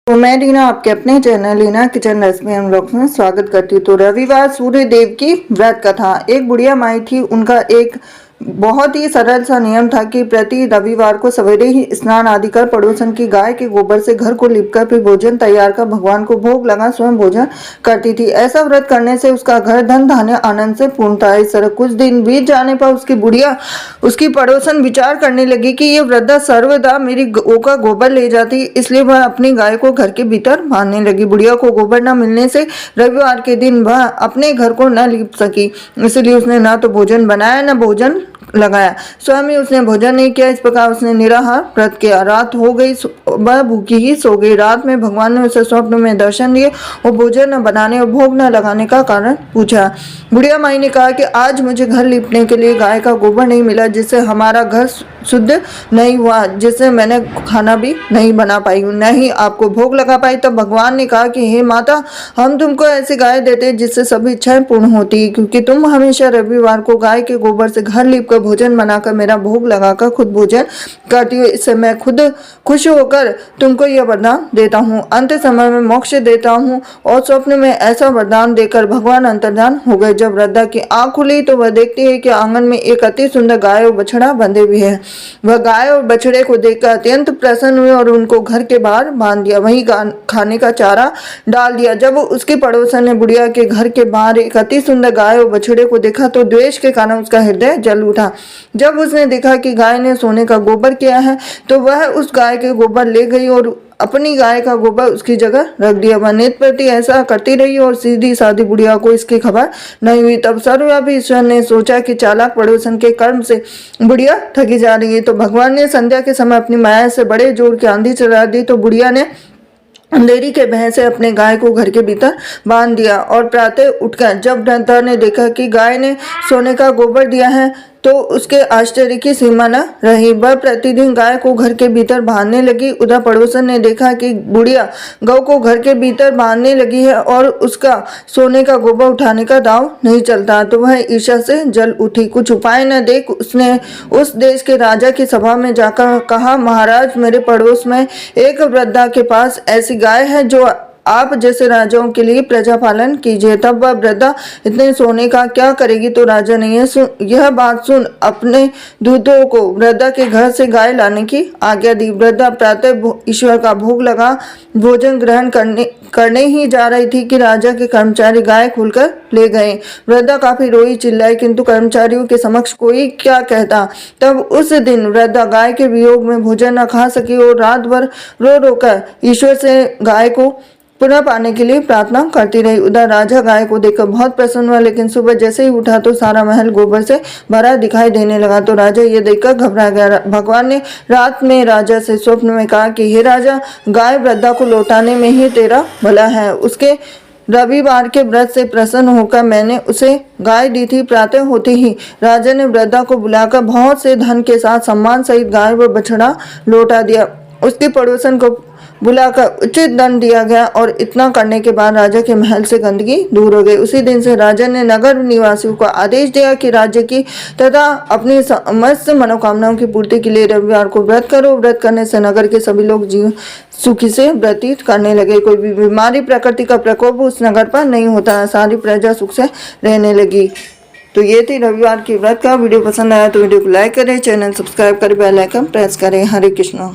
तो मैं रीना आपके अपने चैनल रीना किचन रेसिपी हम लोग में स्वागत करती हूँ। तो रविवार सूर्य देव की व्रत कथा। एक बुढ़िया माई थी। उनका एक बहुत ही सरल सा नियम था कि प्रति रविवार को सवेरे ही स्नान आदि कर पड़ोसन की गाय के गोबर से घर को लिपकर फिर भोजन तैयार कर भगवान को भोग लगा स्वयं भोजन करती थी। ऐसा व्रत करने से उसका घर धन धान्य आनंद से पूर्ण था। इस तरह कुछ दिन बीत जाने पर उसकी बुढ़िया उसकी पड़ोसन विचार करने लगी कि ये वृद्धा सर्वदा मेरी गौ का गोबर ले जाती, इसलिए वह अपनी गाय को घर के भीतर बांधने लगी। बुढ़िया को गोबर न मिलने से रविवार के दिन वह अपने घर को न लिप सकी, इसलिए उसने न तो भोजन बनाया न भोजन लगाया। स्वयं ही उसने भोजन नहीं किया। इस प्रकार उसने निराहार व्रत किया। रात हो गई, वह भूखी ही सो गई। रात में भगवान ने उसे स्वप्न में दर्शन दिए और भोजन न बनाने और भोग न लगाने का कारण पूछा। बुढ़िया माई ने कहा कि आज मुझे घर लिपने के लिए गाय का गोबर नहीं मिला, जिससे हमारा घर शुद्ध नहीं हुआ, जिससे मैंने खाना भी नहीं बना पाई हूँ, न ही आपको भोग लगा पाई। तब भगवान ने कहा कि हे माता, हम तुमको ऐसी गाय देते जिससे सभी इच्छाएं पूर्ण होती, क्योंकि तुम हमेशा रविवार को गाय के गोबर से घर लिप कर भोजन बनाकर मेरा भोग लगाकर खुद भोजन करती हो। इससे मैं खुद खुश होकर तुमको यह वरदान देता हूँ, अंत समय में मोक्ष देता हूँ। और स्वप्न में ऐसा वरदान देकर भगवान अंतर्धान हो गए। जब वृद्धा की आंख खुली तो वह देखती है कि आंगन में एक अति सुंदर गाय और बछड़ा बंधे हुए हैं। वह गाय और बछड़े को देखकर अत्यंत प्रसन्न हुए और उनको घर के बाहर बांध दिया, वहीं खाने का चारा डाल दिया। जब उसके पड़ोसन ने बुढ़िया के घर के बाहर एक अति सुंदर गाय और बछड़े को देखा तो द्वेष के कारण उसका हृदय जल उठा। जब उसने देखा कि गाय ने सोने का गोबर किया है तो वह उस गाय के गोबर ले गई और अपनी गाय का गोबर उसकी जगह रख दिया। वह नित्य प्रति ऐसा करती रही और सीधी सादी बुढ़िया को इसकी खबर नहीं हुई। तब सर्वव्यापी ईश्वर ने सोचा कि चालाक पड़ोसन के कर्म से बुढ़िया ठगी जा रही है, तो भगवान ने संध्या के समय अपनी माया से बड़े जोर की आंधी चला दी। तो बुढ़िया ने अंधेरी के भय से अपने गाय को घर के भीतर बांध दिया और प्रातः उठकर जब वृद्धा ने देखा कि गाय ने सोने का गोबर दिया है तो उसके आश्चर्य की सीमा न रही। वह प्रतिदिन गाय को घर के भीतर बांधने लगी। उधर पड़ोसन ने देखा कि बुढ़िया गौ को घर के भीतर बांधने लगी है और उसका सोने का गोबर उठाने का दाव नहीं चलता, तो वह ईर्ष्या से जल उठी। कुछ उपाय न देख उसने उस देश के राजा की सभा में जाकर कहा, महाराज, मेरे पड़ोस में एक वृद्धा के पास ऐसी गाय है जो आप जैसे राजाओं के लिए प्रजा पालन कीजिए। तब वह वृद्धा इतने सोने का क्या करेगी, तो राजा ने यह बात सुन अपने दूतों को वृद्धा के घर से गाय लाने की आज्ञा दी। वृद्धा प्रातः ईश्वर का भोग लगा भोजन ग्रहण करने ही जा रही थी कि राजा के कर्मचारी गाय खोलकर ले गए। वृद्धा काफी रोई चिल्लाई, किंतु कर्मचारियों के समक्ष कोई क्या कहता। तब उस दिन वृद्धा गाय के वियोग में भोजन न खा सकी और रात भर रो रोकर ईश्वर से गाय को पुनः पाने के लिए प्रार्थना करती रही। उधर राजा गाय को देखकर बहुत प्रसन्न हुआ, लेकिन सुबह जैसे ही उठा तो सारा महल गोबर से भरा दिखाई देने लगा। तो राजा ये देखकर घबरा गया। भगवान ने रात में राजा से स्वप्न में कहा कि हे राजा, गाय वृद्धा को लौटाने में ही तेरा भला है। उसके रविवार के व्रत से प्रसन्न होकर मैंने उसे गाय दी थी। प्रातः होते ही राजा ने वृद्धा को बुलाकर बहुत से धन के साथ सम्मान सहित गाय व बछड़ा लौटा दिया। उसके पड़ोसन को बुलाकर उचित दंड दिया गया और इतना करने के बाद राजा के महल से गंदगी दूर हो गई। उसी दिन से राजा ने नगर निवासियों को आदेश दिया कि राज्य की तथा अपनी समस्त मनोकामनाओं की पूर्ति के लिए रविवार को व्रत करो। व्रत करने से नगर के सभी लोग जीवन सुखी से व्यतीत करने लगे। कोई भी बीमारी, प्रकृति का प्रकोप उस नगर पर नहीं होता। सारी प्रजा सुख से रहने लगी। तो ये थी रविवार की व्रत का। वीडियो पसंद आया तो वीडियो को लाइक करें, चैनल सब्सक्राइब करें, बेल आइकन प्रेस करें। हरे कृष्णा।